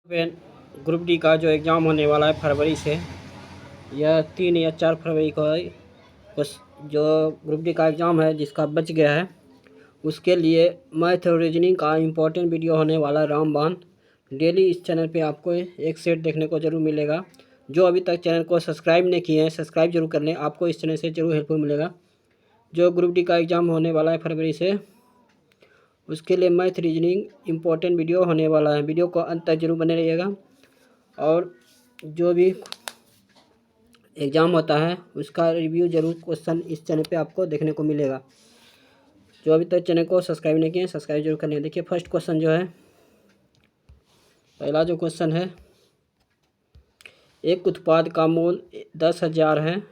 फिर group D का जो एग्ज़ाम होने वाला है फरवरी से, यह 3 या 4 फरवरी को है। उस जो ग्रुप डी का एग्ज़ाम है जिसका बच गया है, उसके लिए मैथ और रीजनिंग का इम्पोर्टेंट वीडियो होने वाला है रामबाण। डेली इस चैनल पे आपको एक सेट देखने को ज़रूर मिलेगा। जो अभी तक चैनल को सब्सक्राइब नहीं किए हैं, सब्सक्राइब जरूर कर लें, आपको इस चैनल से ज़रूर हेल्पफुल मिलेगा। जो ग्रुप डी का एग्ज़ाम होने वाला है फरवरी से, उसके लिए मैथ रीजनिंग इम्पोर्टेंट वीडियो होने वाला है। वीडियो को अंत तक जरूर बने रहिएगा। और जो भी एग्ज़ाम होता है उसका रिव्यू जरूर क्वेश्चन इस चैनल पे आपको देखने को मिलेगा। जो अभी तक चैनल को सब्सक्राइब नहीं किए, सब्सक्राइब जरूर कर लें। देखिए फर्स्ट क्वेश्चन जो है, पहला जो क्वेश्चन है, एक उत्पाद का मूल 10,000 है।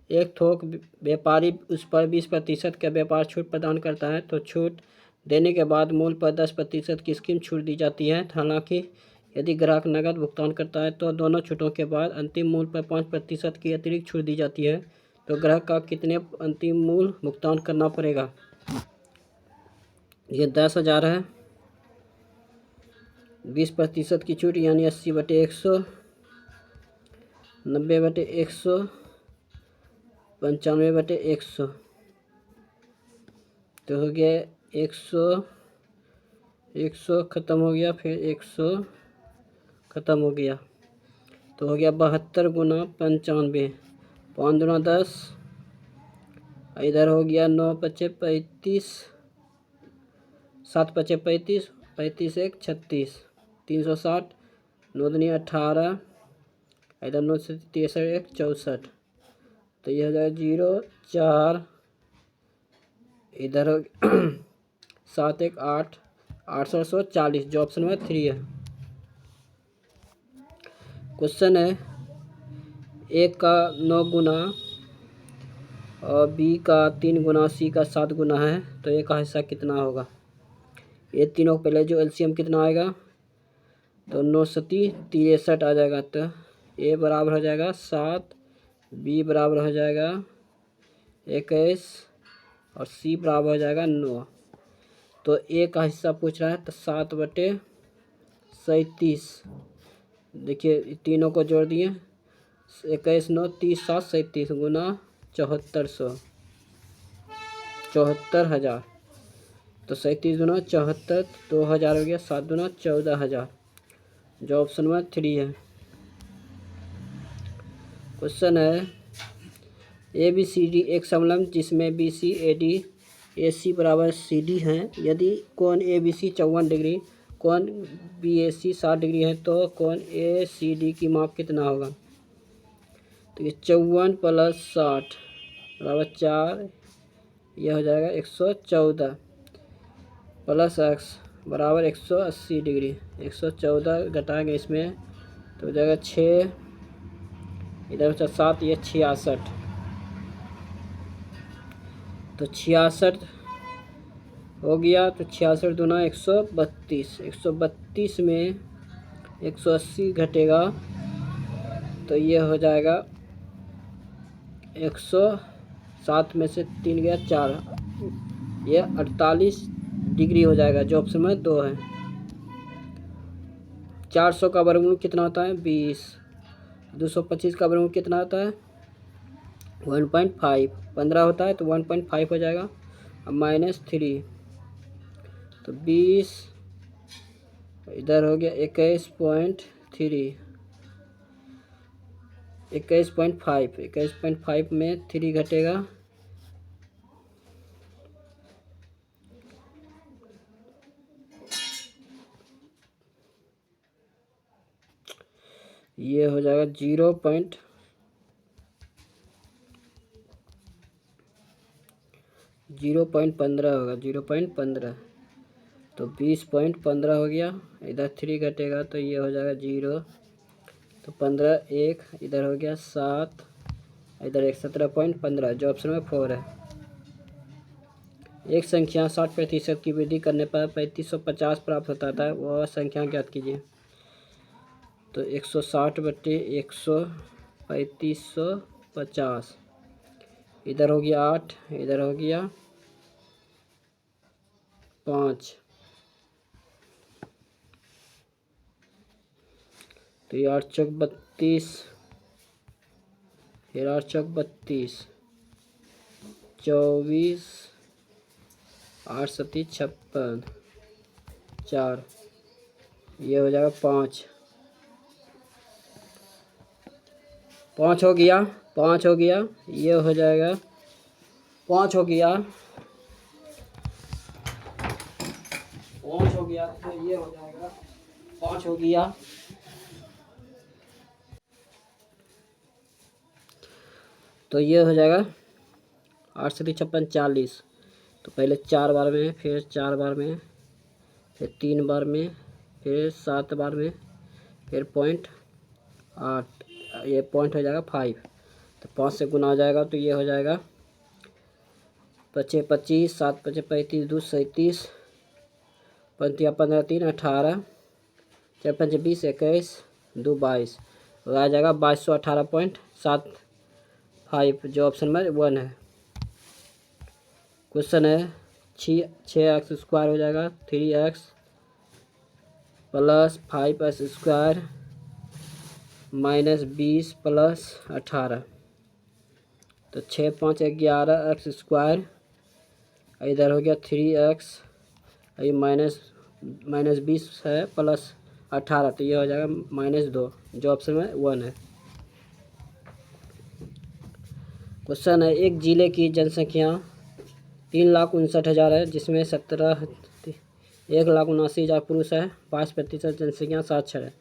एक थोक व्यापारी उस पर 20% का व्यापार छूट प्रदान करता है, तो छूट देने के बाद मूल पर 10% की स्कीम छूट दी जाती है। हालांकि यदि ग्राहक नकद भुगतान करता है तो दोनों छूटों के बाद अंतिम मूल पर 5% की अतिरिक्त छूट दी जाती है। तो ग्राहक का कितने अंतिम मूल भुगतान करना पड़ेगा? ये 10,000 है, 20% की छूट यानी 80/100, 90/100, 95/100, तो हो गया 100, 100 ख़त्म हो गया, फिर 100 ख़त्म हो गया, तो हो गया 72 गुना 95, 5 दूना 10, इधर हो गया 9 पचे 35, 7 पचे 35, 35 एक 36, 360, 9 दूनी 18, इधर 9 से 63 एक 64, तो यह हो जाएगा 0 4, इधर हो 7 एक 8, 840, जो ऑप्शन में 3 है। क्वेश्चन है, ए का 9 गुना और बी का 3 गुना, सी का 7 गुना है, तो ए का हिस्सा कितना होगा? ये तीनों पहले जो एलसीएम कितना आएगा, तो 9 सती 63 आ जाएगा। तो ए बराबर हो जाएगा 7, बी बराबर हो जाएगा 21 और सी बराबर हो जाएगा 9। तो ए का हिस्सा पूछ रहा है, तो 7/37। देखिए तीनों को जोड़ दिए, 21 9 30 7 37 गुना 7400, 74,000, तो 37 गुना 74, 2,000 हो गया, 7 गुना 14,000, जो ऑप्शन में 3 है। क्वेश्चन है, ABCD एक समलंब जिसमें BC AD AC बराबर CD है। यदि कोण ABC 54 डिग्री, कोण BAC 60 डिग्री है, तो कोण ACD की माप कितना होगा? तो ये 54 + 60 बराबर 4, यह हो जाएगा 114, प्लस x बराबर 180 डिग्री, 114 घटाएंगे इसमें तो हो जाएगा 6, इधर 7, ये 66, तो 66 हो गया। तो 66 दूना 132, 132 में 180 घटेगा, तो ये हो जाएगा 107 में से 3 गया 4, ये 48 डिग्री हो जाएगा, जो ऑप्शन में 2 है। 400 का वर्गमूल कितना होता है? 20। 225 का वर्गमूल कितना होता है? 1.5। 15 होता है तो 1.5 हो जाएगा, अब -3, तो 20, इधर हो गया 21.3, 21.5, 21.5 में 3 घटेगा, ये हो जाएगा 0.15 होगा, 0.15, तो 20.15 हो गया, इधर 3 घटेगा तो ये हो जाएगा 0, तो 15 1, इधर हो गया 7, इधर 1 17.15, जो ऑप्शन में 4 है। एक संख्या 60% की वृद्धि करने पर 3550 प्राप्त होता है, वह संख्या ज्ञात कीजिए। तो 160/100, 3550, इधर हो गया 8, इधर हो गया 5, तो ये 8 चौक 32, फिर 8 चौक 32, 24, 8 सती 56, 4, ये हो जाएगा 5, 5 हो गया, 5 हो गया, ये हो जाएगा 5 हो गया, 5 हो गया, तो ये हो जाएगा 5 हो गया, तो ये हो जाएगा 8 सती 56, 40। तो पहले 4 बार में, फिर 4 बार में, फिर 3 बार में, फिर 7 बार में, फिर पॉइंट 8, ये पॉइंट हो जाएगा 5। तो 5 से गुना हो जाएगा, तो ये हो जाएगा 5 25, 7 5 35, 2 37, 15 15 3 18, 4 5 20 21, 2 22, तो आ जाएगा 2218.75, जो ऑप्शन नंबर 1 है। क्वेश्चन है 6x स्क्वायर हो जाएगा 3x plus 5x square minus 20 plus 18, तो 6 5 11 x स्क्वायर, इधर हो गया 3x, ये माइनस 20 है प्लस 18, तो ये हो जाएगा -2, जो ऑप्शन में 1 है। क्वेश्चन है एक जिले की जनसंख्या 3,59,000 है, जिसमें 1,79,000 पुरुष है, 5% जनसंख्या साक्षर है।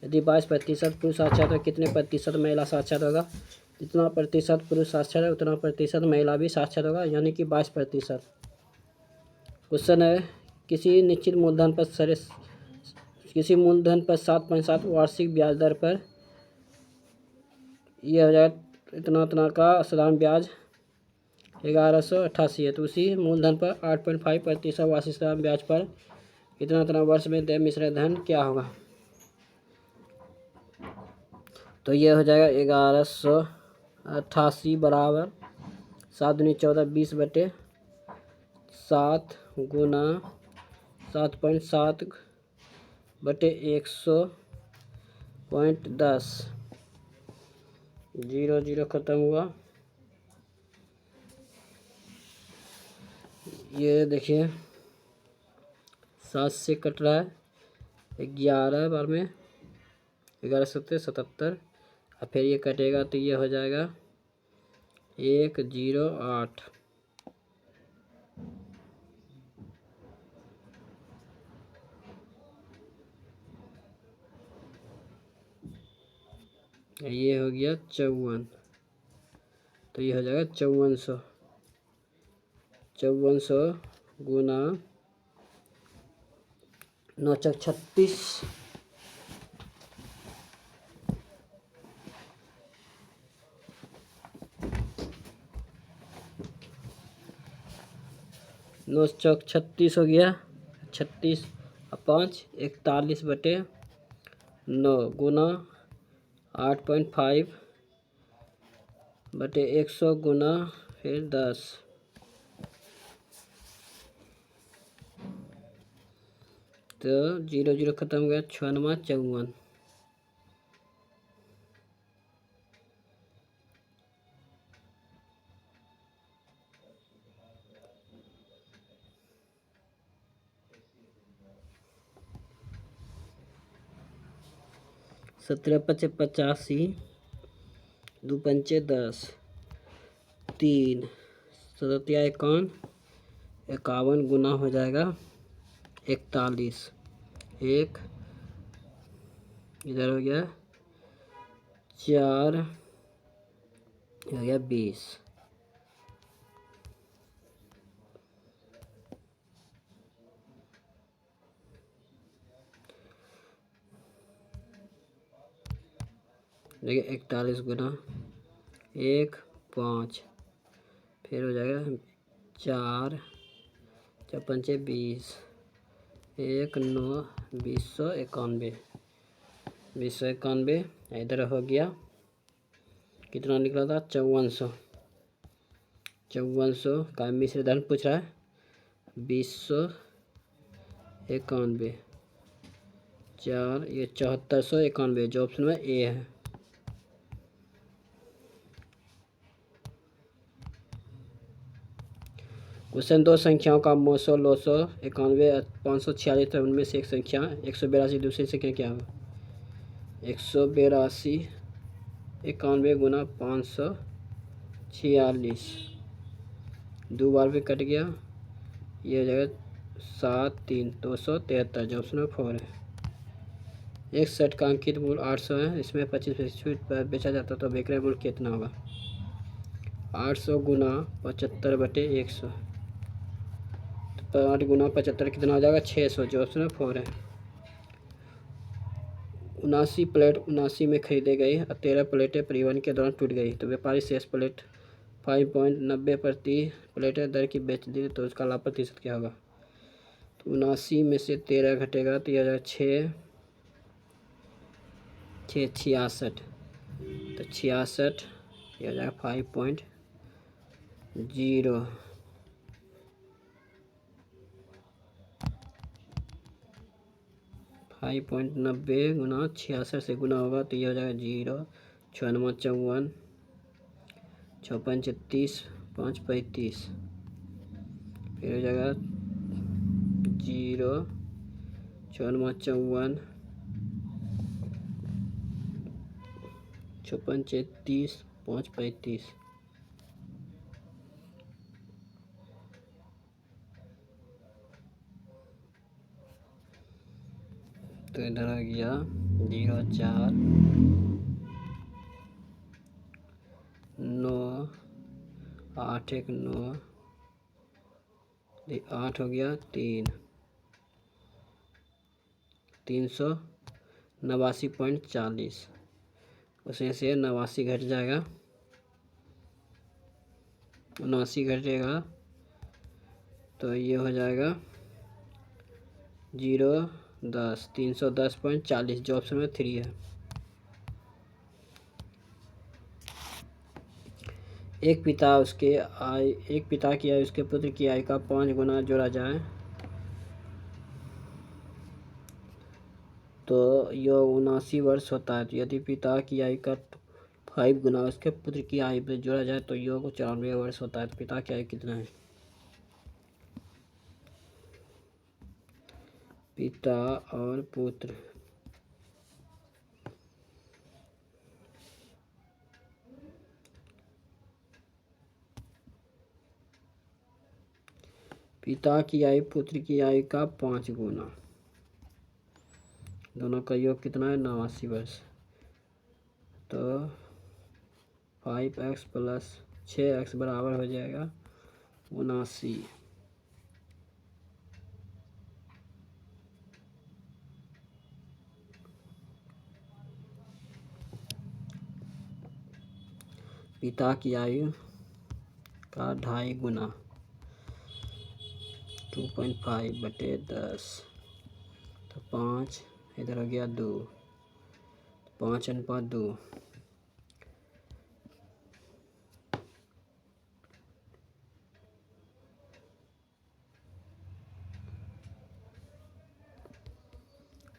यदि 22% पुरुष साक्षर है तो कितने प्रतिशत महिला साक्षर होगा? जितना प्रतिशत पुरुष साक्षर है उतना प्रतिशत महिला भी साक्षर होगा, यानी कि 22%। क्वेश्चन है किसी निश्चित मूलधन पर 7.7 वार्षिक ब्याज दर पर यह हो जाएगा इतना का साधारण ब्याज 1188 है, तो उसी मूलधन पर 8.5% वार्षिक साधारण ब्याज पर इतना वर्ष में देय मिश्र धन क्या होगा? तो ये हो जाएगा 1188 बराबर 7 दूनी 14 20 बटे 7 गुना 7.7 बटे 100.10, 0 0 खत्म हुआ। ये देखिए 7 से कट रहा है, 11 बार में 11 7 77, और फिर ये कटेगा तो ये हो जाएगा 108। ये हो गया 54, तो ये हो जाएगा 5400 गुना 9 चौक 36, 9 चौक 36 हो गया, 36 और 5 41 बटे 9 गुना 8.5 बटे 100 गुना फिर 10, तो 0 0 खत्म हो गया, 96 54। सत्रह 85, 2 पंचे 10, 3 सतया 51 गुना हो जाएगा 41, 1 इधर हो गया 4 हो गया 20, देखिए 41 गुना 1 5, फिर हो जाएगा 4 4 पंचे 20, 1 9 2091, 2091, इधर हो गया कितना निकला था 5400 का मिश्र धन पूछ रहा है 2091, 4, ये 7491, जो ऑप्शन में ए है। क्वेश्चन, दो संख्याओं का मोसो लोसो 91 546 है, उनमें से एक संख्या 182, दूसरी संख्या क्या होगा? 182 91 गुना 546, 2 बार भी कट गया, ये हो जाएगा 7 3 273, जो ऑप्शन में 4 है। एक शर्ट का अंकित मूल्य 800 है, इसमें 25% छूट पर बेचा जाता तो विक्रय मूल्य कितना होगा? 800 गुना 75/100, तो 8 गुना 75 कितना हो जाएगा? 600, जो ऑप्शन में 4 है। 79 प्लेट 79 में खरीदे गई, 13 प्लेटें परिवहन के दौरान टूट गई, तो व्यापारी शेष प्लेट 5.90 प्रति प्लेट दर की बेच दी, तो उसका लाभ प्रतिशत क्या होगा? तो 79 में से 13 घटेगा तो यह हो जाएगा 66, तो 66 यह हो जाएगा 5.0, 5.90 गुना 66 से गुना होगा तो यह हो जाएगा 0, 6 9 54, 6 5 36, 5 35, फिर हो जाएगा 0, 6 9 54, 6 5 36, 5 35, तो इधर आ गया 0 4 9 8 1 9, 8 हो गया 3, 389.40, उसमें से 89 घट जाएगा, 79 घटेगा तो ये हो जाएगा 0 10, 310.40, जो ऑप्शन में 3 है। एक पिता की आयु उसके पुत्र की आयु का 5 गुना जोड़ा जाए तो यह 79 वर्ष होता है। तो यदि पिता की आयु का 5 गुना उसके पुत्र की आयु में जोड़ा जाए तो योग 94 वर्ष होता है। तो पिता की आयु कितना है? पिता और पुत्र, पिता की आयु पुत्र की आयु का 5 गुना, दोनों का योग कितना है? 89 वर्ष। तो 5x प्लस 6x बराबर हो जाएगा 79। पिता की आयु का 2.5 गुना 2.5/10, तो 5 इधर हो गया 2, 5:2,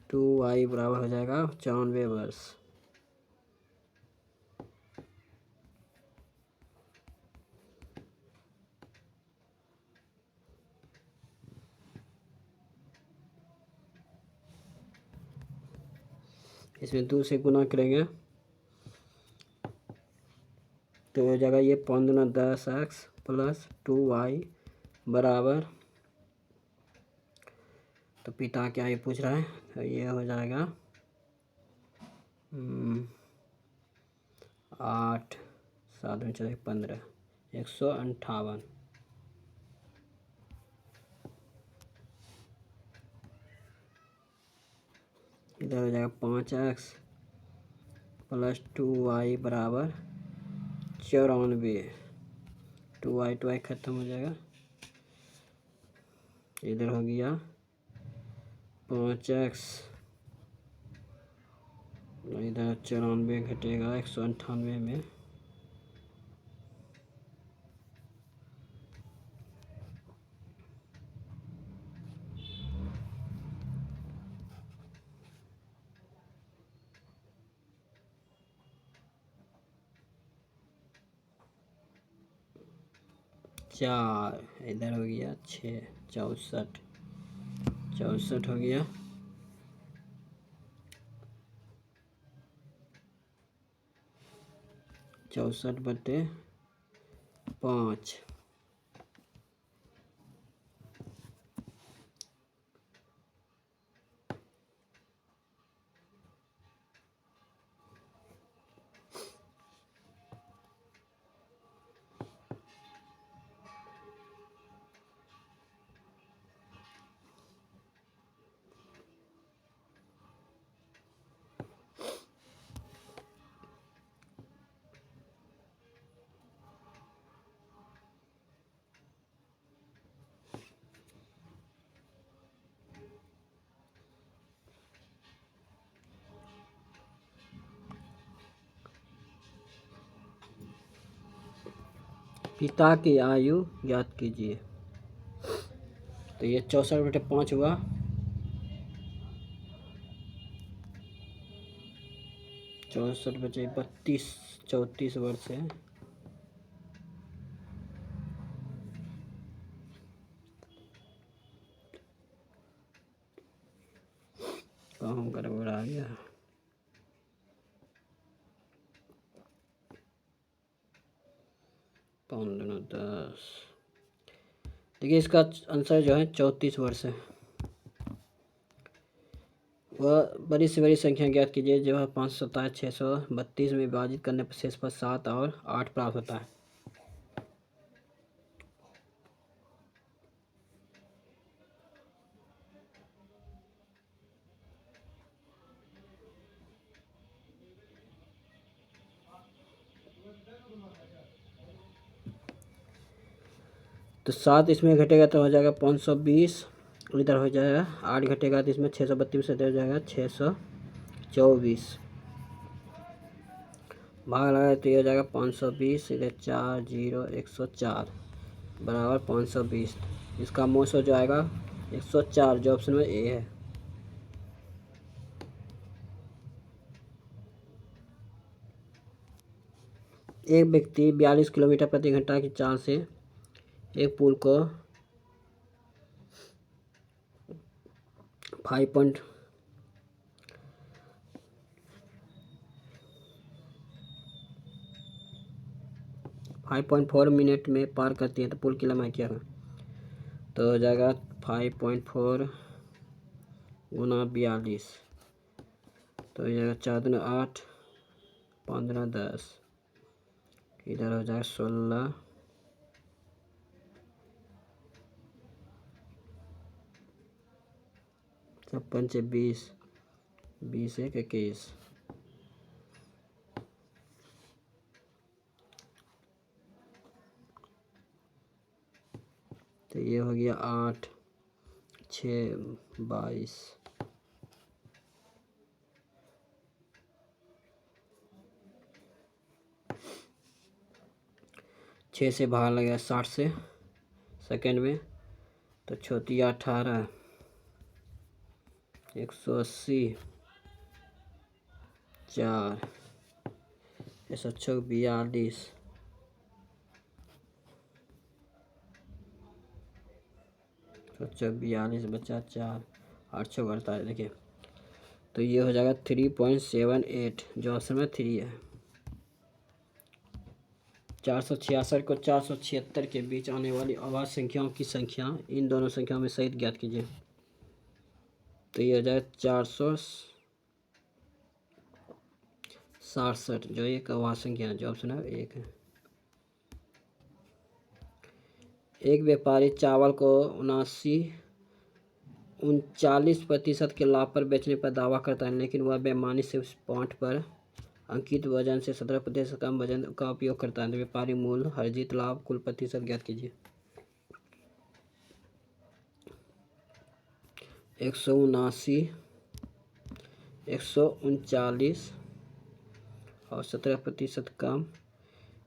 2y बराबर हो जाएगा 94 वर्ष। इसमें 2 से गुना करेंगे तो हो जाएगा ये 5 दूना 10x प्लस 2y बराबर, तो पिता क्या ये पूछ रहा है, तो ये हो जाएगा 8 7 में चले 15, 158। इधर हो जाएगा 5x प्लस 2y बराबर 94, 2y खत्म हो जाएगा, इधर हो गया 5x, इधर 94 घटेगा 198 में, 4, इधर हो गया 6, 64, 64 हो गया। चौसठ बटे 5, पिता की आयु ज्ञात कीजिए। तो ये 64 बटे 5 हुआ, 64 बचे 32, 34 वर्ष है। काम गड़बड़ा गया। पाँच 10, देखिए इसका आंसर जो है 34 वर्ष है। वह बड़ी से बड़ी संख्या ज्ञात कीजिए जो है 527 632 में विभाजित करने पर शेष पर 7 और 8 प्राप्त होता है। तो 7 इसमें घटेगा तो हो जाएगा 520, इधर हो जाएगा 8 घटेगा तो इसमें 632 से हो जाएगा 624, भाग लगाए तो ये हो जाएगा 520, इधर 4 0 104 बराबर 520। इसका मोसो जो आएगा 104, जो ऑप्शन में ए है। एक व्यक्ति 42 किलोमीटर प्रति घंटा की चाल से एक पुल को 5.4 मिनट में पार करती है तो पुल की लंबाई क्या है? तो हो जाएगा 5.4 गुना 42, तो हो जाएगा 4 दूना 8, 15 10, इधर हो जाएगा 16, 56 से 20, 20 1 21, तो ये हो गया 8 6 22, 6 से बाहर लगेगा 60 से सेकेंड में, तो 6 18, 180, 4 106 42, 42 बचा 4, 8 6 48। देखिए तो ये हो जाएगा 3.78, जो ऑप्शन में 3 है। 466 को 476 के बीच आने वाली अभाज्य संख्याओं की संख्या इन दोनों संख्याओं में सहित ज्ञात कीजिए। तो ये हो जाएगा 467, जो एक अभाज्य संख्या है, जो ऑप्शन है 1 है। एक व्यापारी चावल को 39% के लाभ पर बेचने पर दावा करता है, लेकिन वह बेईमानी से उस पाठ पर अंकित वजन से 17% कम वजन का उपयोग करता है। तो व्यापारी मूल्य, हर्जित लाभ, कुल प्रतिशत ज्ञात कीजिए। 179, 139 और 17% कम,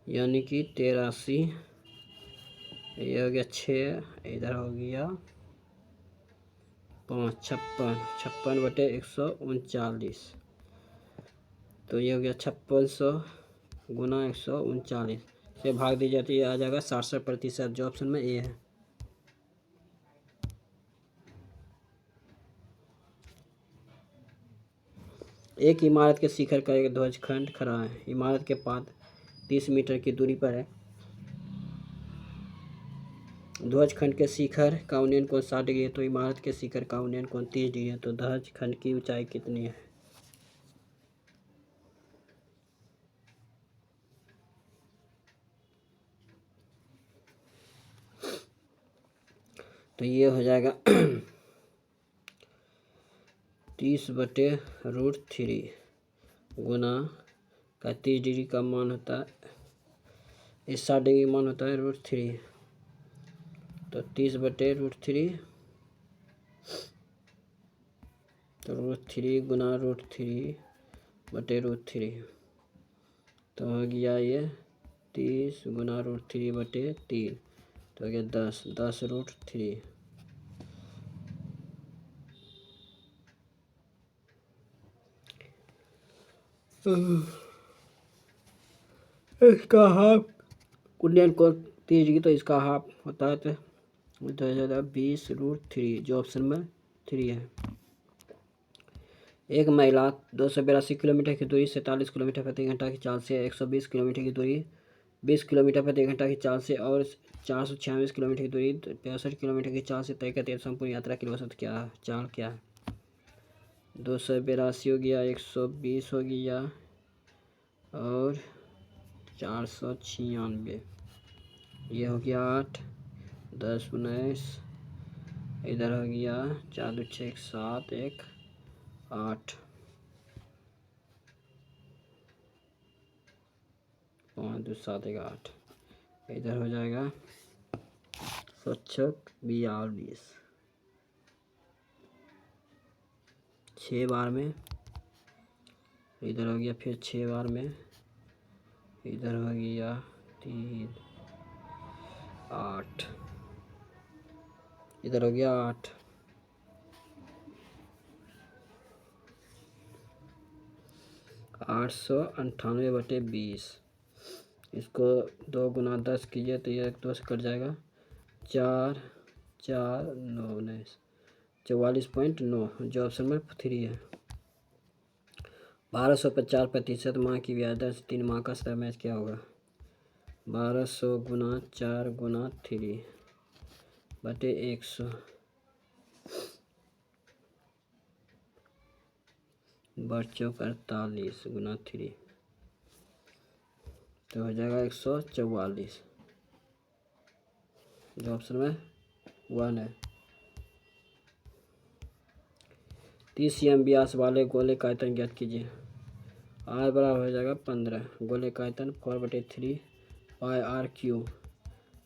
यानी कि 83, ये हो गया 6, इधर हो गया 5, 56 बटे 139, तो ये हो गया 5600 गुना 139, से भाग दी जाती है, आ जाएगा 67%, जो ऑप्शन में ए है। एक इमारत के शिखर का एक ध्वजखंड खड़ा है, इमारत के पास 30 मीटर की दूरी पर है। ध्वजखंड के शिखर का उन्नयन कोण 60 डिग्री है, तो इमारत के शिखर का उन्नयन कोण 30 डिग्री है। तो ध्वजखंड की ऊंचाई कितनी है? तो ये हो जाएगा 30/√3 गुना का 30 डिग्री का मान होता है, इस 60 डिग्री मान होता है √3, तो 30/√3, तो √3 गुना √3/√3, तो हो गया ये 30 गुना √3/3, तो हो गया 10/√3। इसका हाफ कुंडन को 30 डिग्री, तो इसका हाफ होता है तो 20/3, जो ऑप्शन में 3 है। एक महिला 282 किलोमीटर की दूरी 47 किलोमीटर प्रति घंटा की चाल से, 120 किलोमीटर की दूरी 20 किलोमीटर प्रति घंटा की चाल से और 446 किलोमीटर की दूरी 65 किलोमीटर की चाल से तय करती है। संपूर्ण यात्रा की औसत चाल क्या है? 282 हो गया, 120 हो गया और 496, ये हो गया 8, 10, 19, इधर हो गया 4, 2, 6, 7, 1, 8, 5, 2, 7, 1, 8, इधर हो जाएगा 42, 6 बार में, इधर हो गया फिर 6 बार में, इधर हो गया 3, 8, इधर हो गया 8, 898/20, इसको 2 गुना 10 कीजिए तो ये 2 से कट जाएगा, 4, 4, 9, 19, 44.9, जो ऑप्शन में 3 है। 1250% माह की ब्याज दर से 3 माह का समय क्या होगा? 1200 गुना 4 गुना 3/100 /4 48 गुना 3, तो हो जाएगा 144, जो ऑप्शन में 1 है। 30 cm व्यास वाले गोले का आयतन ज्ञात कीजिए। R बराबर हो जाएगा 15, गोले का आयतन 4/3 पाई r³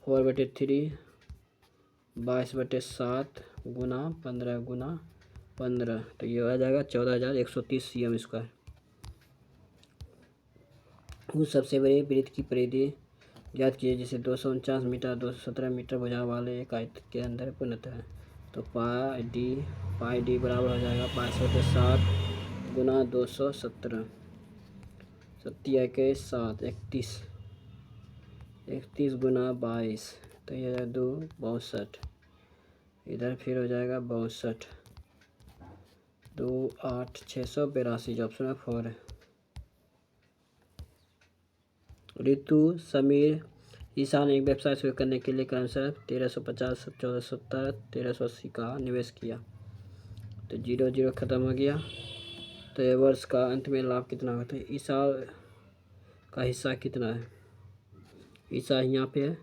4/3 22/7 गुना 15 गुना 15, तो ये आ जाएगा 14,130 cm²। उस सबसे बड़े वृत्त की परिधि ज्ञात कीजिए जिसे 249 मीटर 217 मीटर भुजा वाले एक आयत के अंदर पूर्णतः है। तो पाई डी बराबर हो जाएगा 22/7 गुना 217, 7 के 7 31 गुना 22, तो ये 2 62, इधर फिर हो जाएगा 62, 2 8 682, जो ऑप्शन में 4 है। ऋतु समीर ईशान एक व्यवसाय शुरू करने के लिए क्रमशः 1350, 1470, 1380 का निवेश किया, तो 0 खत्म हो गया, तो ये वर्ष का अंत में लाभ कितना होता है? ईसा का हिस्सा कितना है? ईसा यहाँ पे है,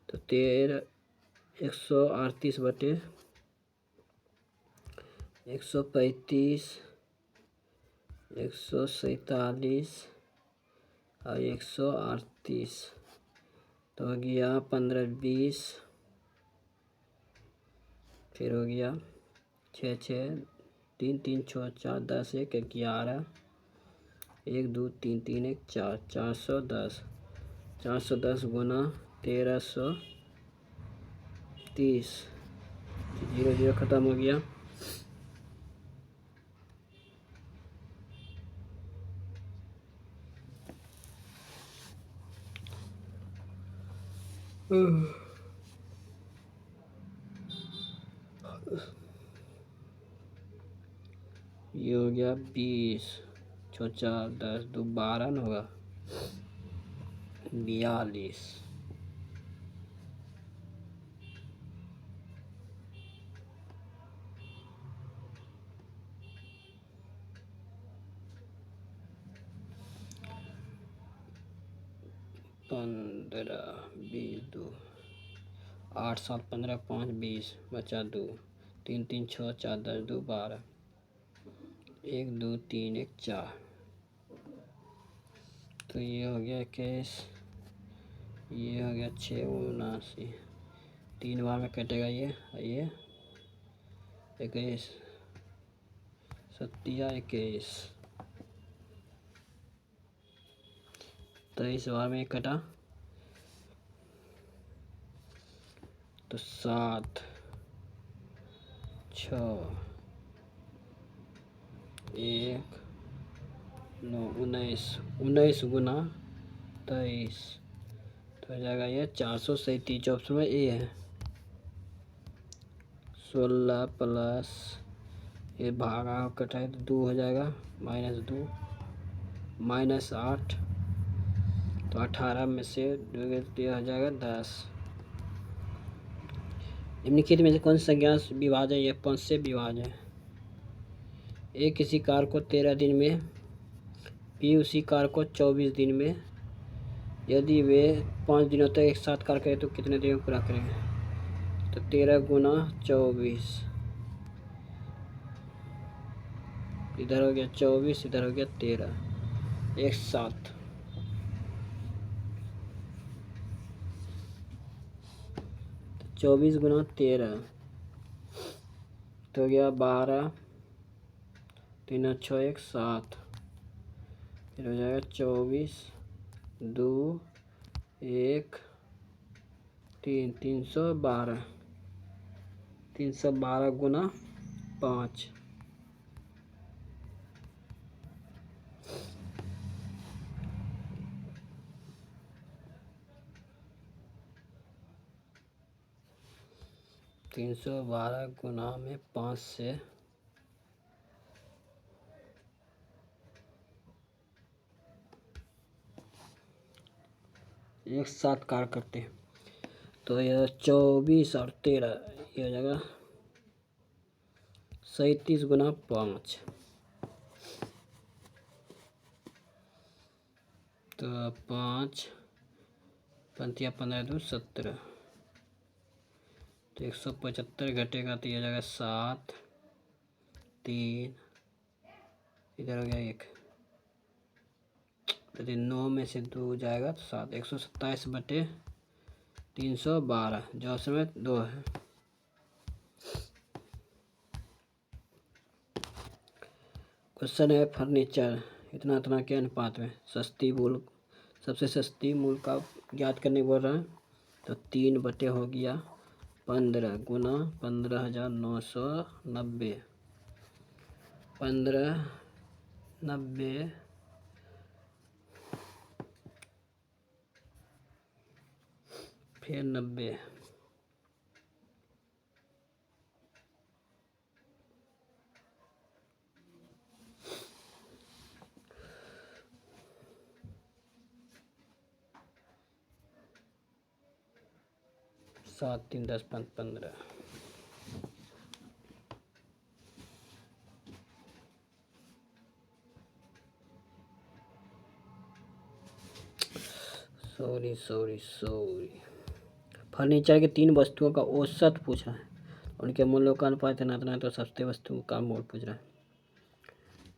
तो 138/135 147 और 138, तो हो गया 15 20, फिर हो गया 6 6 3 3 6 4 10 1 11 1 2 3 3 1 4 410 गुना 1330, 0 खत्म हो गया। ये हो गया 20, 4 10 2 12 न होगा 42, 15 20 2 8 7 15 5 20 बचा 2 3 3 6 4 10 2 12 1 2 3 1 4। तो ये हो गया 21, ये हो गया 6 79, 3 बार में कटेगा ये 21 सत्या 21, 23 बार में कटा तो 7 6 1 9 19 19 गुना 23 तो हो जाएगा ये 437। ऑप्शन में ए है। 16 प्लस ये भागा कटाए तो 2 हो जाएगा, -2 -8 तो 18 में से 2 हो जाएगा 10। निम्नलिखित में से कौन सी संज्ञा विभाज्य है? ये 5 से विभाज्य है। ए किसी कार्य को 13 दिन में, बी उसी कार्य को 24 दिन में, यदि वे 5 दिनों तक एक साथ कार्य करें तो कितने दिन में पूरा करेंगे? तो 13 गुना 24, इधर हो गया 24, इधर हो गया 13 एक साथ। तो 24 गुना 13 तो हो गया 12, 3 6 1 7, फिर हो जाएगा 24 2 1 3 312, 312 गुना 5 312 गुना में 5 से एक साथ कार्य करते हैं तो यह 24 और 13 ये हो जाएगा 37 गुना 5 तो 5 पंतिया 15 2 17 तो 175 घटेगा तो ये हो जाएगा 7 3 इधर हो गया 1 तो 9 में से 2 जाएगा तो 7 127 बटे 312 जो समय 2 है। क्वेश्चन है फर्नीचर इतना इतना के अनुपात में सस्ती मूल, सबसे सस्ती मूल का ज्ञात करने बोल रहा है। तो 3 बटे हो गया 15 गुना 15,990, 1590 फिर 90 7 3 10 5 15 सॉरी फर्नीचर के 3 वस्तुओं का औसत पूछा है, उनके मूल्यों का अनुपात इतना इतना है तो सस्ते वस्तु का मोल पूछ रहा है।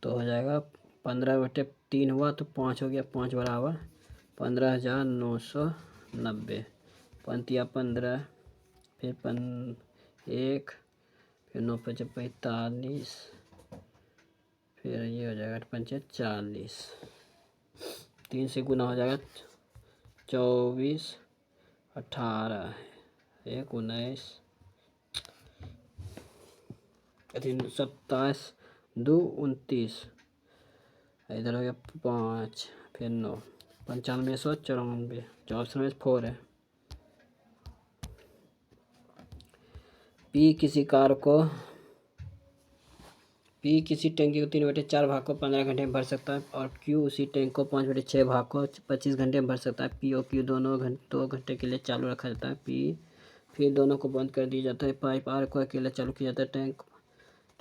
तो हो जाएगा 15 बटे 3 हुआ तो 5 हो गया, 5 बराबर 15,990, पंतिया 15 फिर 1 फिर 9 5 45 फिर ये हो जाएगा 5 40, 3 से गुना हो जाएगा 24 18 1 19 27 2 29 इधर हो गया 5 फिर 9 95 194 जो ऑप्शन में 4 है। पी किसी टैंकी को 3/4 भाग को 15 घंटे में भर सकता है और क्यू उसी टैंक को 5/6 भाग को 25 घंटे में भर सकता है। पी और क्यू दोनों 2 घंटे के लिए चालू रखा जाता है। पी फिर दोनों को बंद कर दिया जाता है। पाइप आर को अकेला चालू किया जाता है।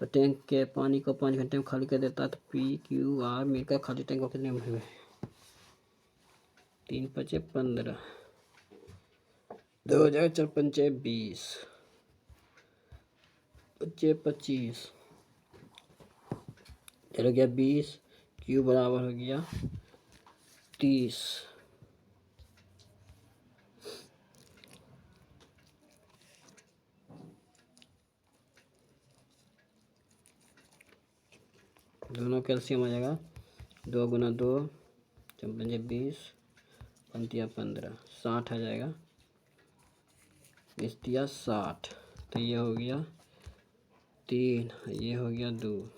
टैंक के पानी को 5 घंटे में खाली कर देता है। तो पी क्यू आर मिलकर खाली टैंक को कितने में भरेंगे? 3×5 = 15, 2 हो जाएगा, 4×5 = 20, 25 हो गया 20, क्यू बराबर हो गया 30। दोनों कैल्शियम आ जाएगा, 2 × 2 = 20, 15, 60 आ जाएगा, 60। तो ये हो गया 3, ये हो गया 2।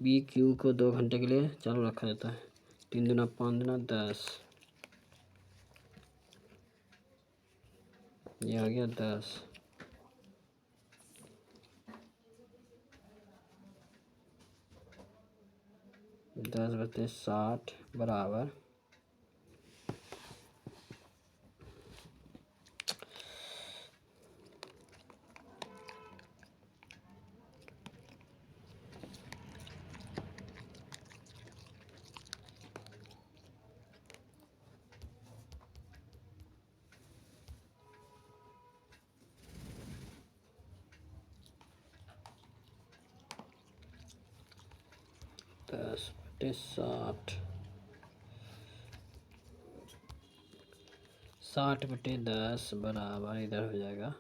बी क्यू को 2 घंटे के लिए चालू रखा जाता है। 3 दूना 5 दूना 10, ये हो गया 10। दस बटे 60 बराबर 10/60, 60/10 बराबर इधर हो जाएगा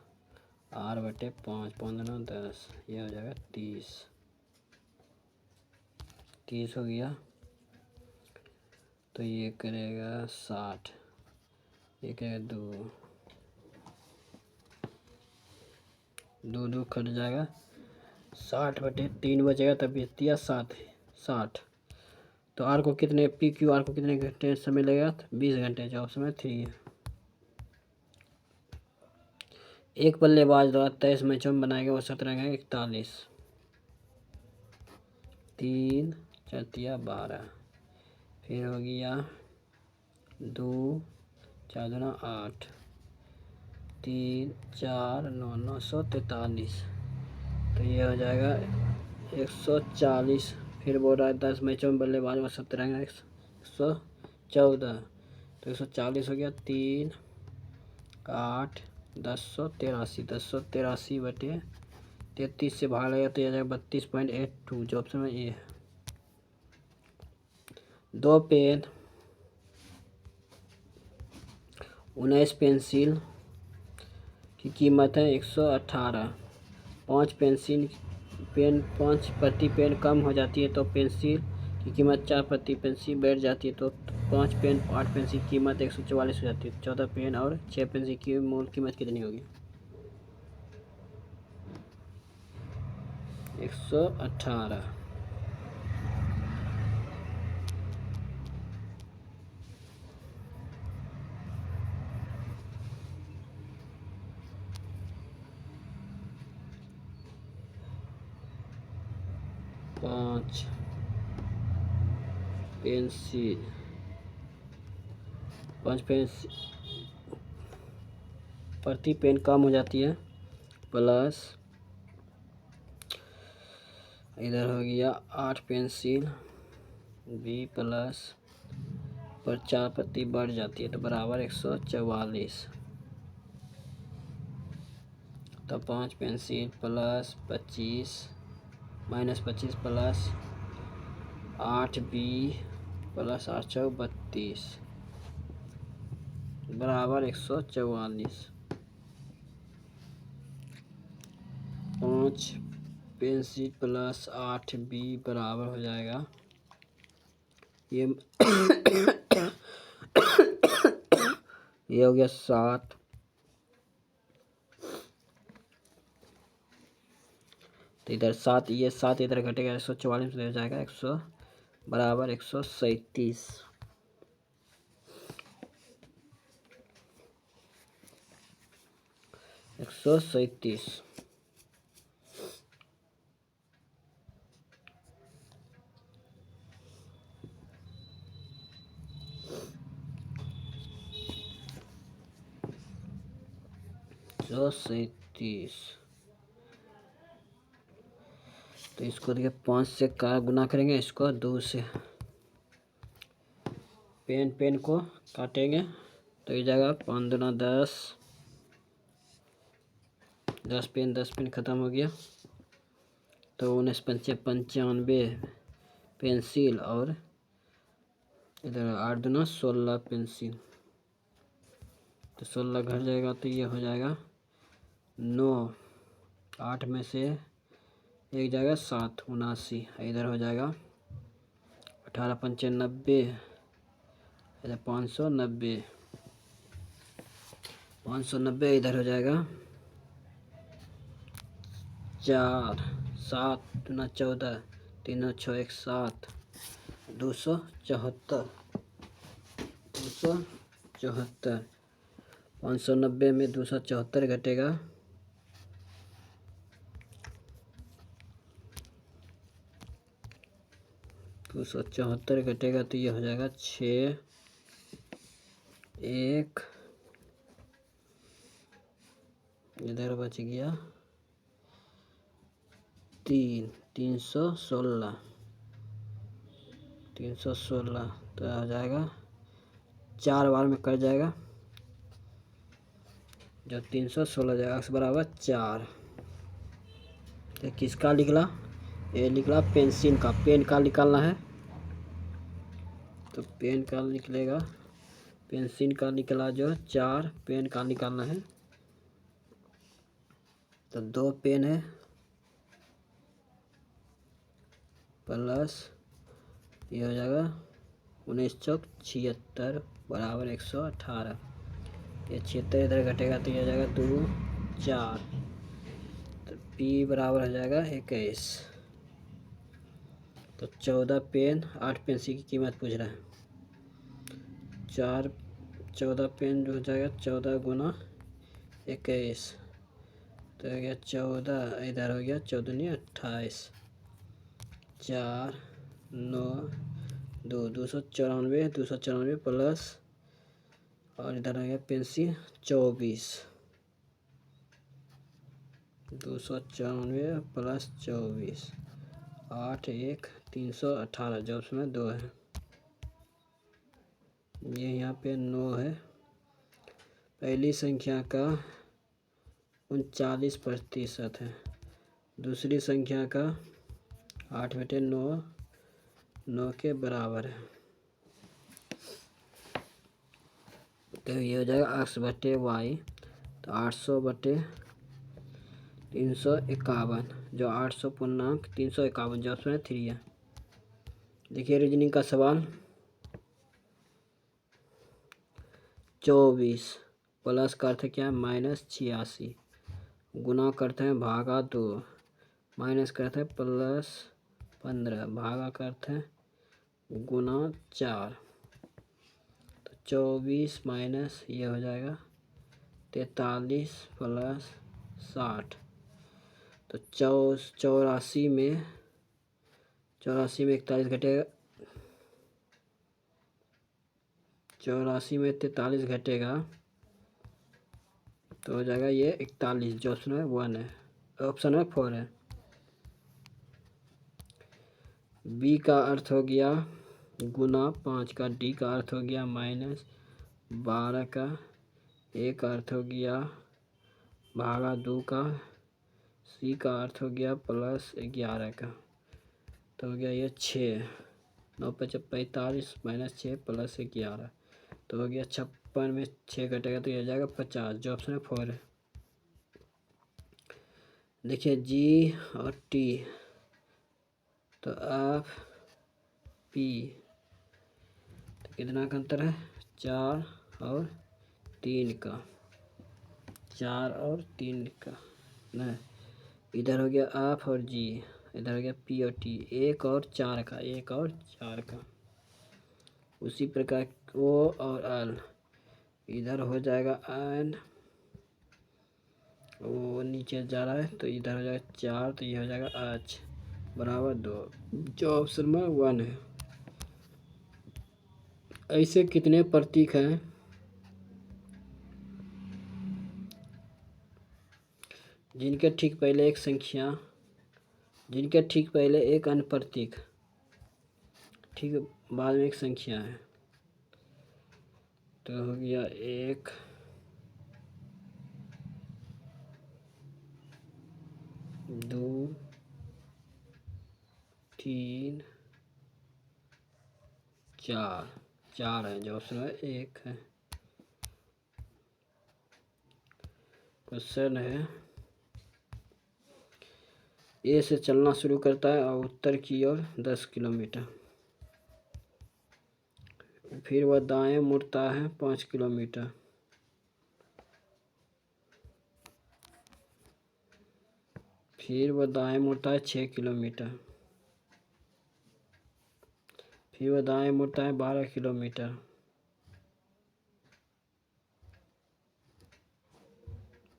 8/5, 5 दूना 10, ये हो जाएगा 30। 30 हो गया, तो ये करेगा 60, ये करेगा 2 2 कट जाएगा, 60/3 बचेगा, तब दिया 60। तो आर को कितने पी क्यू आर को कितने घंटे समय लगेगा? 20 घंटे। जवाब समय 3 है। एक बल्लेबाज द्वारा 23 मैचों में बनाए गए औसत रन है 41। 3 × 12, फिर हो गया 2 4 दूना 8, 3 4 9 943। तो ये हो जाएगा 140। फिर बोल रहा है 10 मैचों में बल्लेबाज औसत रन है 114। तो 140 हो गया, 3 8 1083, 1083/33 से भाग लगेगा तो यह जाएगा 32.82। जो ऑप्शन में ये है। 2 पेन 19 पेंसिल की कीमत है 118। 5 प्रति पेन कम हो जाती है तो पेंसिल की कीमत 4 प्रति पेंसिल बैठ जाती है। तो 5 पेन 8 पेंसिल की कीमत 144 हो जाती है। 14 पेन और 6 पेंसिल की मूल कीमत कितनी होगी? 118। पाँच पेंसिल प्रति पेन कम हो जाती है, प्लस इधर हो गया 8 पेंसिल बी प्लस पर 4 प्रति बढ़ जाती है तो बराबर 144। तो 5 pencil plus 25 minus 25 plus 8 B plus 8 × 32 बराबर 144। 5 पेंसिल प्लस 8 बी बराबर हो जाएगा ये ये हो गया 7। तो इधर 7, ये 7 इधर घटेगा 144 में हो जाएगा 100 बराबर 137। 137। तो इसको देखिए 5 से का गुना करेंगे, इसको 2 से। पेन को काटेंगे तो ये जाएगा 5 दूना 10, 10 पेन ख़त्म हो गया। तो 19 पंचे 95 पेंसिल, और इधर 8 दूना 16 पेंसिल। तो 16 घट जाएगा तो ये हो जाएगा 9। 8 में से एक जाएगा 7, 79। इधर हो जाएगा 18 पंचे 90, इधर 590, 590। इधर हो जाएगा 4, 7 दूना 14, 3 6 1 7, 274, 274। 590 में 274 घटेगा, 274 घटेगा तो ये हो जाएगा 6, 1, इधर बच गया 3, 316, 316। तो हो जाएगा 4 बार में कट जाएगा, जो 316 जाएगा x बराबर 4। तो किसका निकला? ये निकला पेंसिल का। पेन का निकालना है तो पेन का निकलेगा, पेंसिल का निकला जो 4, पेन का निकालना है तो 2 पेन है प्लस ये हो जाएगा 19 चौक 76 बराबर 118। ये 76 इधर घटेगा तो ये हो जाएगा 2, 4। तो P बराबर हो जाएगा 21। तो 14 पेन 8 पेंसिल की कीमत पूछ रहा है। 14 पेन जो हो जाएगा 14 गुना 21, तो हो गया 14। इधर हो गया 14 नहीं 28, 4, 9, 2, 294, 294 प्लस, और इधर हो गया पेंसिल 24, 294 प्लस 24, 8, 1, 318। जो उसमें 2 है, ये यहाँ पे 9 है। पहली संख्या का 39% है, दूसरी संख्या का 8/9, 9 के बराबर है। तो ये हो जाएगा x/y। तो 800/351, जो 800 पूर्णांक 351, जो उसमें 3 है। देखिए रीजनिंग का सवाल। 24 प्लस का अर्थ क्या है -86, गुना करते हैं भागा 2, माइनस करते हैं +15, भागा करते हैं गुना 4। तो 24 माइनस ये हो जाएगा 43 प्लस 60। तो 84 में 41 घटेगा, 84 में 43 घटेगा तो हो जाएगा ये 41, जो ऑप्शन में 1 है, ऑप्शन में 4 है। बी का अर्थ हो गया गुना 5 का, डी का अर्थ हो गया -12 का, ए का अर्थ हो गया भागा 2 का, सी का अर्थ हो गया +11 का। तो हो गया ये 6, 9 × 45 -6 +11, तो हो गया 56 में 6 घटेगा तो ये हो जाएगा 50, जो ऑप्शन है 4 है। देखिए जी और टी, तो एफ पी, तो कितना का अंतर है 4 और 3 का, 4 और 3 का ना। इधर हो गया एफ और जी, इधर हो गया पी और टी, 1 और 4 का, 1 और 4 का। उसी प्रकार ओ और एल, इधर हो जाएगा एन वो नीचे जा रहा है तो इधर हो जाएगा 4, तो ये हो जाएगा h बराबर 2, जो ऑप्शन में 1 है। ऐसे कितने प्रतीक हैं जिनके ठीक पहले एक संख्या, जिनके ठीक पहले एक अन्य प्रतीक, ठीक बाद में एक संख्या है। तो हो गया 1, 2, 3, 4, 4 है जो ऑप्शन है, 1 है। क्वेश्चन है, ए से चलना शुरू करता है और उत्तर की ओर 10 किलोमीटर, फिर वह दाएं मुड़ता है 5 किलोमीटर, फिर वह दाएं मुड़ता है 6 किलोमीटर, फिर वह दाएं मुड़ता है 12 किलोमीटर,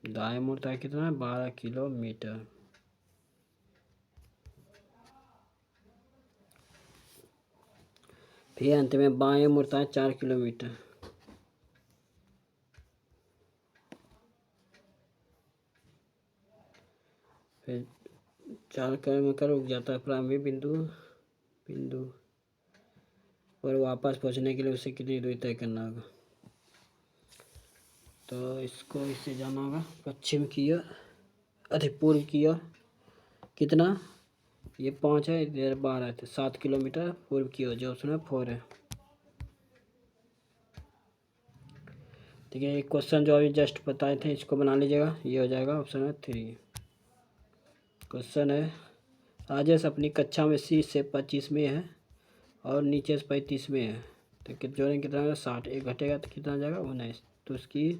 दाएं मुड़ता है कितना है 12 किलोमीटर, फिर अंत में बाएं मुड़ता है 4 किलोमीटर। फिर 4 किलोमीटर रुक जाता है प्रारंभिक बिंदु और वापस पहुंचने के लिए उसे कितनी दूरी तय करना होगा। तो इसको इससे जाना होगा पश्चिम की ओर, पूर्व की ओर कितना, ये 5 है, इधर 12 है, तो 7 किलोमीटर पूर्व की ओर, जो ऑप्शन है 4 है। ठीक है, एक क्वेश्चन जो अभी जस्ट बताए थे इसको बना लीजिएगा, ये हो जाएगा ऑप्शन है 3। क्वेश्चन है, राजेश अपनी कक्षा में सी से 25 में है और नीचे से 35 में है, तो जोड़ेंगे कितना होगा 60, एक घटेगा तो कितना हो जाएगा 19, तो उसकी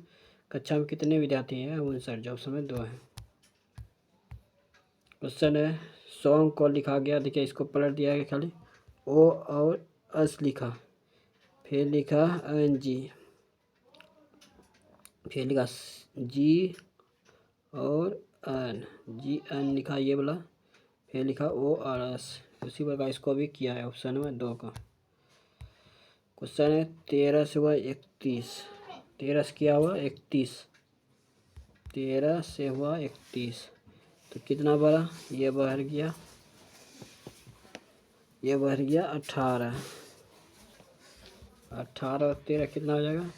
कक्षा में कितने विद्यार्थी हैं 59, जो ऑप्शन में 2 है। क्वेश्चन है, सॉन्ग को लिखा गया, देखिए इसको पलट दिया गया, खाली ओ और अस लिखा, फिर लिखा एन जी, फिर लिखा जी और एन, जी एन लिखा ये वाला, फिर लिखा ओ और एस, उसी प्रकार इसको भी किया है ऑप्शन में 2 का। क्वेश्चन है, 13 से हुआ 31, 13 से क्या हुआ 31, 13 से हुआ 31, तो कितना बढ़ा, ये बढ़ गया, ये बढ़ गया 18, 18 और 13 कितना हो जाएगा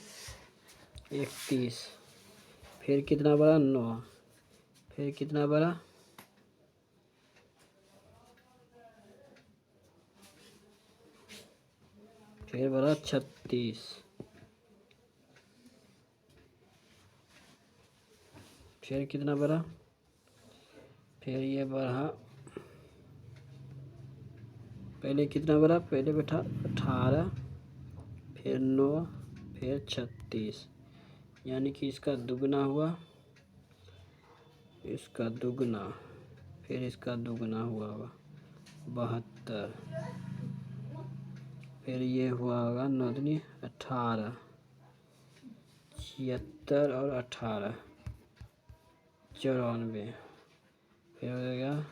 31, फिर कितना बढ़ा 9, फिर कितना बढ़ा, फिर बढ़ा 36, फिर कितना बढ़ा, फिर ये बढ़ा, पहले कितना बढ़ा, पहले बैठा 18, फिर 9, फिर 36, यानी कि इसका दुगना हुआ, इसका दुगना, फिर इसका दुगना हुआ होगा 72, फिर ये हुआ होगा 9 दूनी 18, 76 और 18 94, फिर हो जाएगा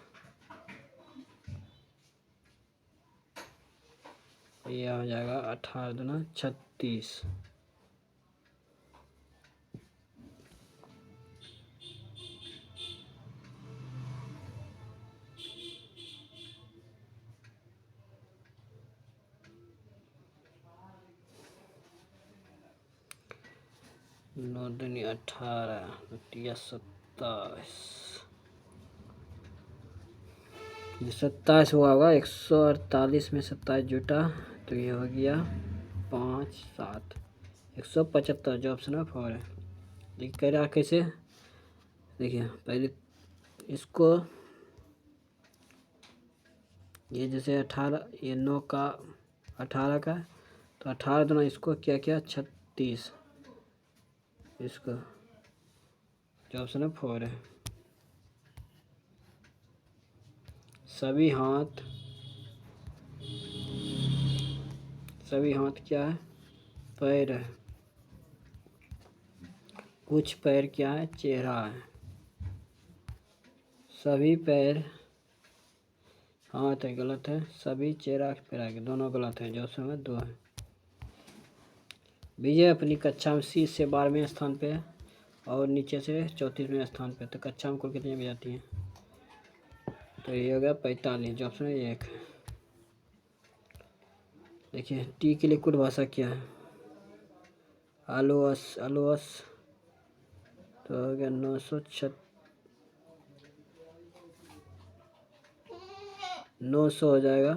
यह हो जाएगा 18 दूना 36, नौ दूनी 18, 27, ये 27 हुआ होगा, 148 में 27 जुटा, तो ये हो गया 5 7, 175, जो ऑप्शन है 4 है। देखिए कह रहा कैसे, देखिए पहले इसको, ये जैसे 18, ये 9 का 18 का, तो 18 दूना इसको क्या किया 36, इसको, जो ऑप्शन है 4 है। सभी हाथ, सभी हाथ क्या है पैर है, कुछ पैर क्या है चेहरा है, सभी पैर, हाँ तो गलत है। सभी चेहरा पैरा के, दोनों गलत है। जो समय 2 है। विजय अपनी कक्षा में सी से 12वें स्थान पे है और नीचे से 34वें स्थान पे। तो कक्षा में कुल कितनी बजाती हैं? तो ये हो गया 45। जो ऑप्शन है 1 है। देखिए टी की लिक्विड भाषा क्या है? आलोअस। आलोअस तो हो गया 900 हो जाएगा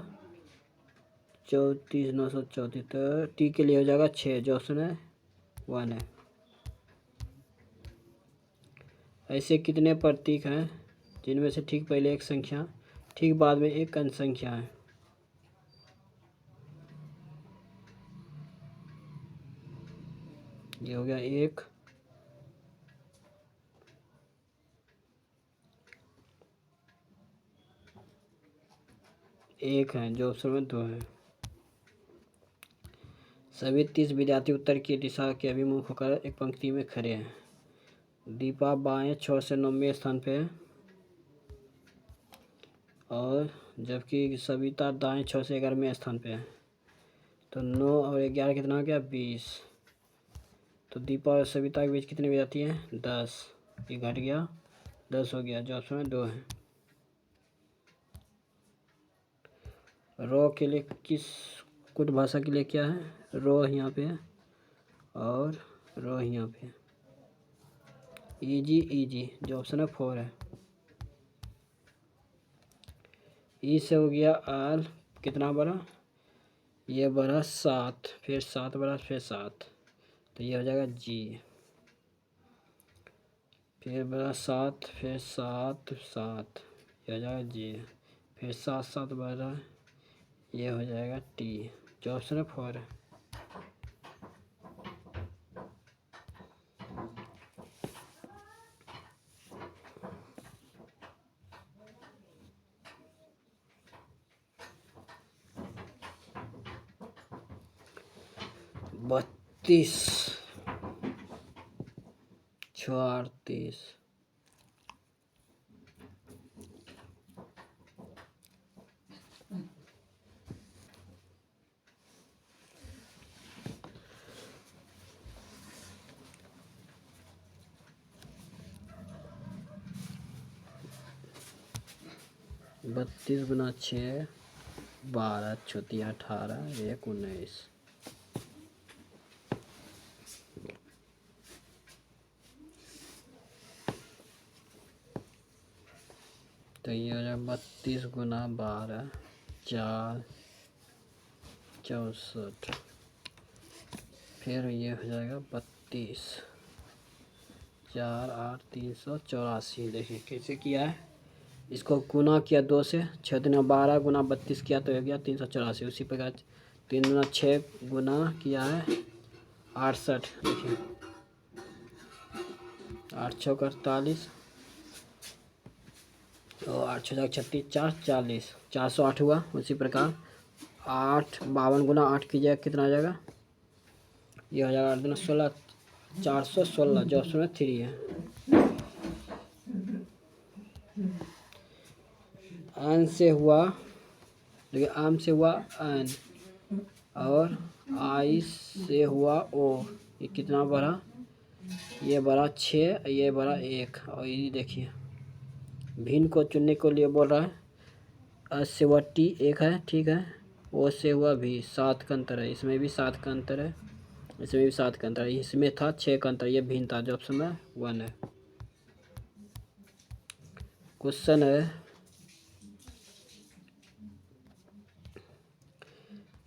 34, 934। तो टी के लिए हो जाएगा 6। जो ऑप्शन है 1 है। ऐसे कितने प्रतीक हैं जिनमें से ठीक पहले एक संख्या, ठीक बाद में एक अंश संख्या है? ये हो गया 1, 1 है। जो ऑप्शन में 2 है। सभी 30 विद्यार्थी उत्तर की दिशा के अभिमुख होकर एक पंक्ति में खड़े हैं। दीपा बाएं 6 से 9वें स्थान पे है और जबकि सविता दाएं 6 से 11वें स्थान पे है। तो 9 और 11 कितना हो गया? 20। तो दीपा और सविता के बीच कितनी विद्यार्थी हैं? 10। ये घट गया 10 हो गया। जो ऑप्शन में 2 है। रो के लिए किस कुट भाषा के लिए क्या है? रो यहाँ पे है और रो यहाँ पे। Easy easy. जो ऑप्शन है 4 है। ई से हो गया आल, कितना बढ़ा? ये बढ़ा 7, फिर 7 बढ़ा, फिर 7। तो ये हो जाएगा जी। फिर बढ़ा 7, फिर 7 7, ये हो जाएगा जी। फिर 7 7 बढ़ा, ये हो जाएगा टी। जो ऑप्शन है 4 है। बत्तीस 38।32 गुना 6 12, 18, 19। तो ये हो जाएगा 32 गुना 12, 4 64। फिर ये हो जाएगा 32, 4 8 384। देखिए कैसे किया है। इसको गुना किया 2 से, 6 दूना 12 गुना 32 किया तो हो गया 384। उसी प्रकार 3 दूना 6 गुना किया है 68। देखिए 8 6 48 तो 8 6 36 4 40, 408 हुआ। उसी प्रकार 8 52 गुना 8 कीजिएगा कितना आ जाएगा? ये हो जाएगा 8 दूना 16, 416। जो ऑप्शन में 3 है। आन से हुआ, देखिए आम से हुआ आन और आई से हुआ ओ। ये कितना बढ़ा? ये बढ़ा 6, ये बढ़ा 1। और ये देखिए भिन्न को चुनने के लिए बोल रहा है। अ से हुआ टी 1 है, ठीक है। ओ से हुआ भी 7 का अंतर है। इसमें भी 7 का अंतर है, इसमें भी 7 का अंतर है। इसमें था 6 का अंतर, ये भिन्न था। जो ऑप्शन में 1 है। क्वेश्चन है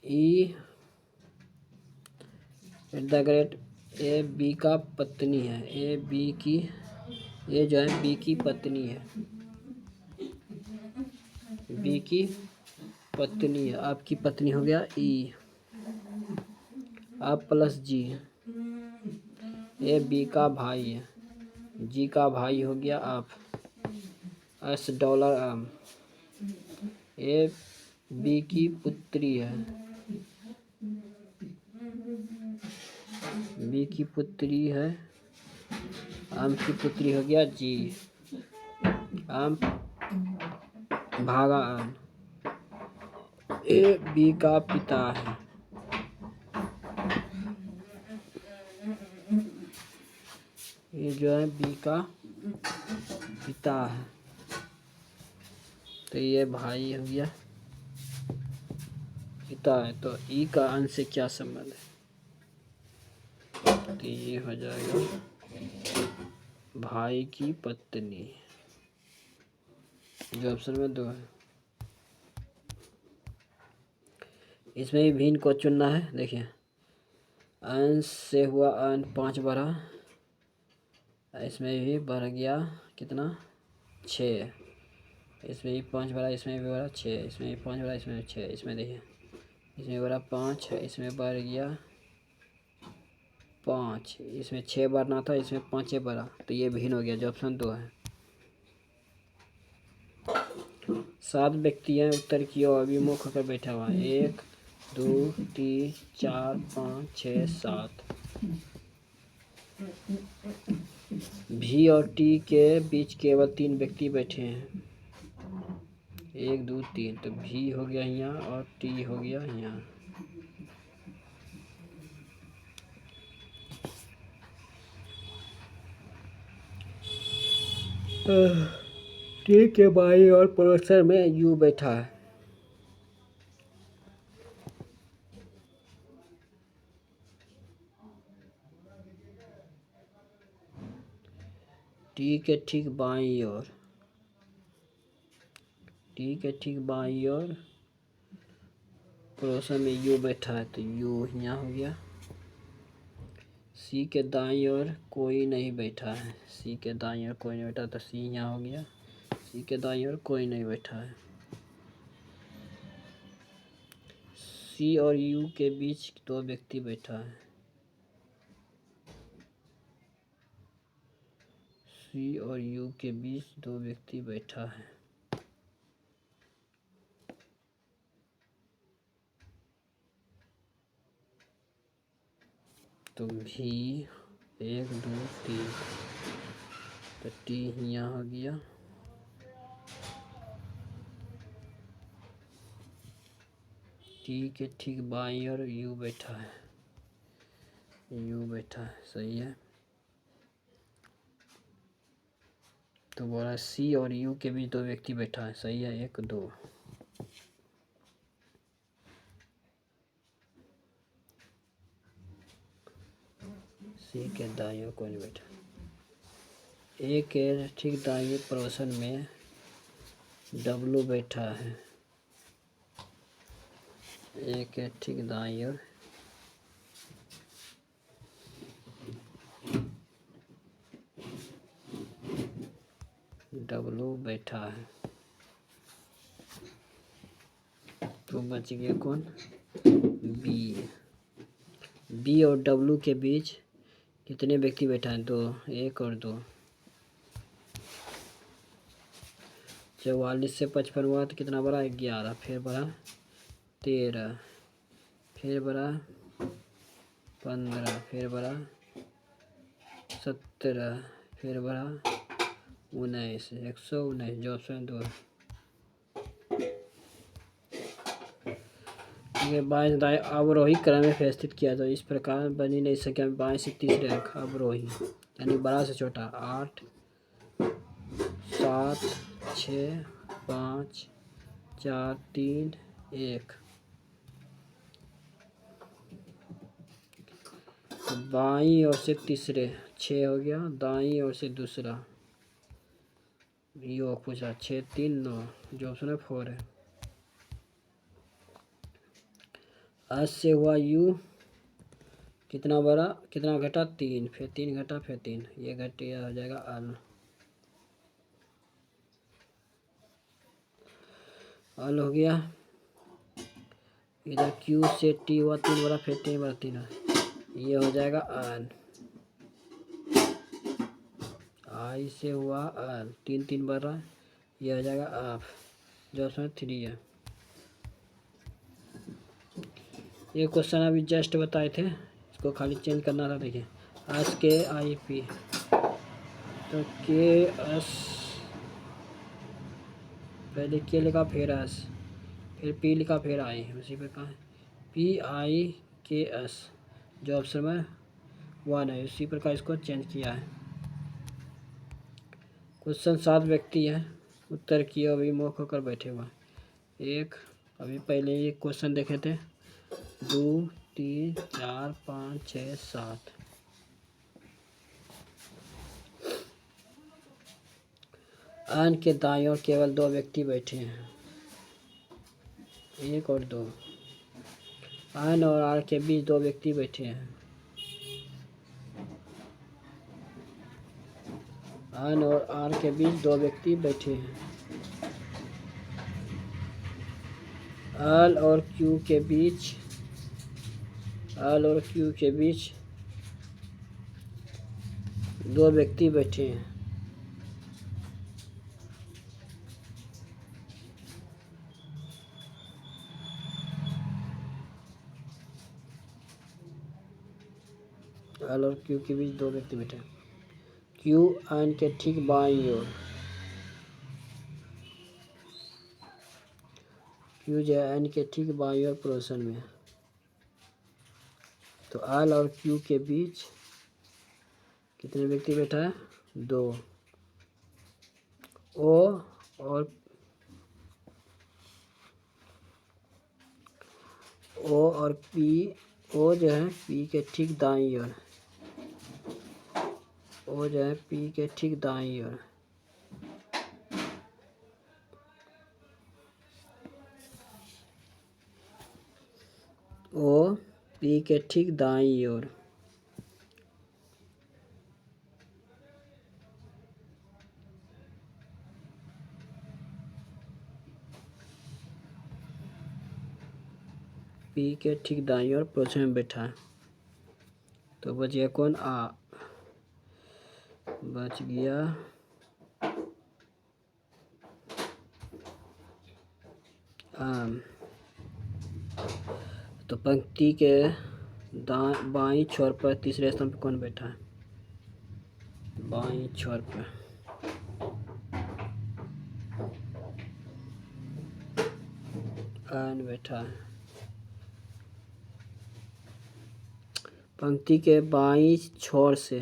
ई एट द ग्रेट ए बी का पत्नी है। ए बी की, ये जो है बी की पत्नी है। बी की पत्नी है। आपकी पत्नी हो गया ई। आप प्लस जी। ए बी का भाई है। जी का भाई हो गया आप। एस डॉलर आम। ए बी की पुत्री है। बी की पुत्री है। आम की पुत्री हो गया जी। आम भागा अन। ए बी का पिता है। ये जो है बी का पिता है, तो ये भाई हो गया, पिता है। तो ई का अन से क्या संबंध है? तो ये हो जाएगा भाई की पत्नी, जो ऑप्शन में 2 है। इसमें भी भिन्न को चुनना है। देखिए, अंश से हुआ अन 5 बढ़ा, इसमें भी बढ़ गया कितना, 6। इसमें भी 5 बढ़ा, इसमें भी बढ़ा 6, इसमें भी 5 बढ़ा, इसमें भी 6। इसमें देखिए, इसमें बढ़ा 5, इसमें बढ़ गया 5, इसमें 6 बढ़ना था, इसमें 5 बढ़ा, तो ये भिन्न हो गया, जो ऑप्शन 2 है। 7 व्यक्ति हैं, उत्तर की ओर अभिमुख होकर बैठा हुआ है। 1 2 3 4 5 6 7। भी और टी के बीच केवल 3 व्यक्ति बैठे हैं। 1 2 3, तो भी हो गया यहाँ और टी हो गया यहाँ। टी के बाई और पड़ोसर में यू बैठा है। टी के ठीक बाई और, टी के ठीक बाई और पड़ोसन में यू बैठा है, तो यू यहाँ हो गया। सी के दाईं ओर कोई नहीं बैठा है, सी के दाईं ओर कोई नहीं बैठा, तो सी यहाँ हो गया। सी के दाईं ओर कोई नहीं बैठा है। सी और यू के बीच 2 व्यक्ति बैठा है। सी और यू के बीच 2 व्यक्ति बैठा है। तो भी 1 2 3, तो टी यहाँ हो गया। टी के ठीक बाईं ओर यू बैठा है, यू बैठा है, सही है। तो बोला सी और यू के बीच 2 व्यक्ति बैठा है, सही है। 1 2। सी के दाईं ओर कोई नहीं बैठा। ए के ठीक दाईं पड़ोसन में डब्लू बैठा है। ए के ठीक दाईं ओर डब्लू बैठा है। तो बच गया कौन, बी। बी और डब्लू के बीच कितने व्यक्ति बैठा है, 2, 1 और 2। 44 से 55 हुआ तो कितना बढ़ा, 11, फिर बढ़ा 13, फिर बढ़ा 15, फिर बढ़ा 17, फिर बढ़ा 19, 119, जो ऑप्शन 2 है। बाएं से दाएं अवरोही क्रम में व्यवस्थित किया, तो इस प्रकार बनी नहीं सके। बाएं से तीसरे अंक अवरोही, यानी बड़ा से छोटा। 8 7 6 5 4 3 1। बाईं ओर से तीसरे 6 हो गया, दाईं ओर से दूसरा यो पूछा 6 3 9, जो ऑप्शन है 4 है। आज से हुआ यू कितना बड़ा, कितना घटा, 3, फिर 3 घटा, फिर 3, ये घटिया हो जाएगा अल हो गया। इधर क्यू से टी हुआ 3 बड़ा, फिर 3 बड़ा 3, ये हो जाएगा अन। आई से हुआ अल, 3 3 बड़ा, ये हो जाएगा ऑफ, जो ऑप्शन 3 है। ये क्वेश्चन अभी जस्ट बताए थे, इसको खाली चेंज करना था। देखिए, एस के आई पी, तो के एस पहले के लिखा फिर एस, फिर पी लिखा फिर आई, उसी पर कहाँ है PIKS, जो ऑप्शन में 1 है, उसी प्रकार इसको चेंज किया है। क्वेश्चन 7 व्यक्ति है, उत्तर की अभी मौख होकर बैठे हुए हैं। एक अभी पहले ये क्वेश्चन देखे थे, 2 3 4 5 6 7। आन के दाईं ओर केवल 2 व्यक्ति बैठे हैं, 1 और 2। आन और आर के बीच 2 व्यक्ति बैठे हैं, आन और आर के बीच 2 व्यक्ति बैठे हैं। एल और क्यू के बीच, एल और क्यू के बीच 2 व्यक्ति बैठे हैं। एल और क्यू के बीच 2 व्यक्ति बैठे हैं। क्यू एन के ठीक बाईं ओर, क्यू जो है एन के ठीक बाईं ओर पड़ोसन में। तो एल और क्यू के बीच कितने व्यक्ति बैठा है? 2। ओ और पी, ओ जो है पी के ठीक दाईं ओर, ओ जो है पी के ठीक दाईं ओर। ओ पी के ठीक दाईं ओर। पी के ठीक दाईं ओर पड़ोस में बैठा है। तो बच गया कौन? आ, बच गया आम। तो पंक्ति के बाईं छोर पर तीसरे स्तंभ पर कौन बैठा है? बाईं छोर पर आन बैठा है। पंक्ति के बाईं छोर से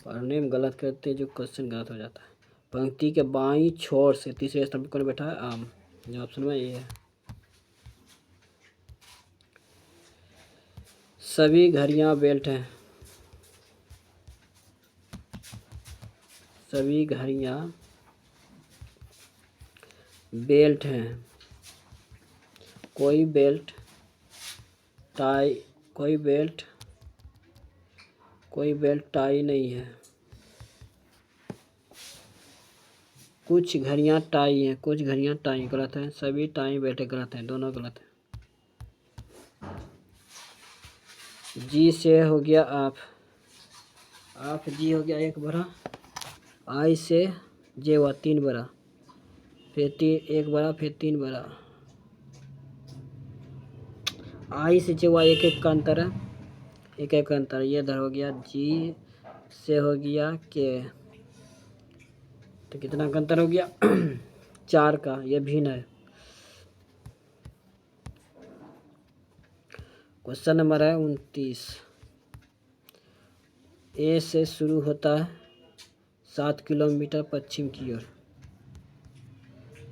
पढ़ने में गलत करते हैं, जो क्वेश्चन गलत हो जाता है। पंक्ति के बाईं छोर से तीसरे स्तंभ पर कौन बैठा है? आम, जो ऑप्शन में ये है। सभी घड़ियां बेल्ट हैं, सभी घड़ियां बेल्ट हैं। कोई बेल्ट टाई नहीं है। कुछ घड़ियां टाई हैं, कुछ घड़ियां टाई गलत है। सभी टाई बेल्ट गलत हैं, दोनों गलत है। जी से हो गया आप जी हो गया 1 बड़ा। आई से जे हुआ 3 बड़ा, फिर 1 बड़ा, फिर 3 बड़ा। आई से जे हुआ 1 का अंतर है, 1 का अंतर। ये इधर हो गया जी से हो गया के, तो कितना का अंतर हो गया? 4 का। ये भिन्न है। क्वेश्चन नंबर है 29। ए से शुरू होता है 7 किलोमीटर पश्चिम की ओर,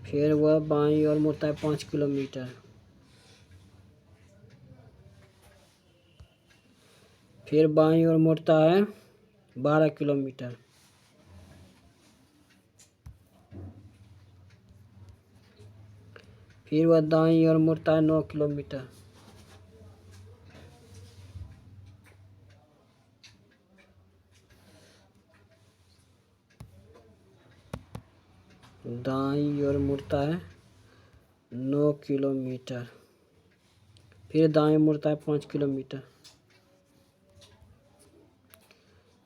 फिर वह बाईं ओर मुड़ता है 5 किलोमीटर, फिर बाईं ओर मुड़ता है 12 किलोमीटर, फिर वह दाईं ओर मुड़ता है 9 किलोमीटर। दाईं ओर मुड़ता है 9 किलोमीटर, फिर दाएं मुड़ता है 5 किलोमीटर,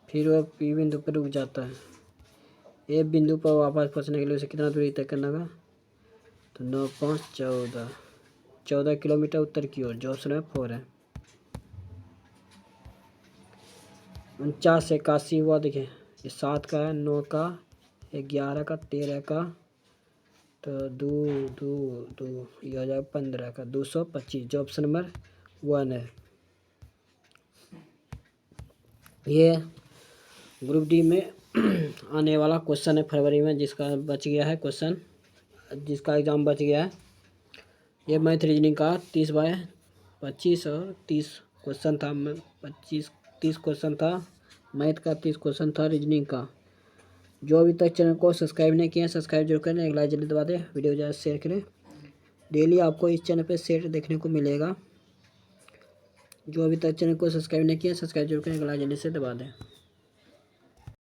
फिर वह पी बिंदु पर रुक जाता है। ए बिंदु पर वापस पहुंचने के लिए उसे कितना दूरी तय करना होगा? तो 9 5 14 किलोमीटर उत्तर की ओर, जो ऑप्शन है 4 है। 49 से 81 हुआ, देखिए ये 7 का है, 9 का, 11 का, 13 का, तो दो दो दो ये हो जाएगा 15 का 225, जो ऑप्शन नंबर 1 है। ये ग्रुप डी में आने वाला क्वेश्चन है फरवरी में, जिसका बच गया है क्वेश्चन, जिसका एग्ज़ाम बच गया है। ये मैथ रीजनिंग का 30/25 और 30 क्वेश्चन था। 30 क्वेश्चन था मैथ का, 30 क्वेश्चन था रीजनिंग का। जो अभी तक चैनल को सब्सक्राइब नहीं किया सब्सक्राइब जरूर करें, एक लाइक जल्दी दबा दें, वीडियो ज़्यादा शेयर करें। डेली आपको इस चैनल पे सेट देखने को मिलेगा। जो अभी तक चैनल को सब्सक्राइब नहीं किया सब्सक्राइब जरूर करें, एक लाइक जल्दी से दबा दें।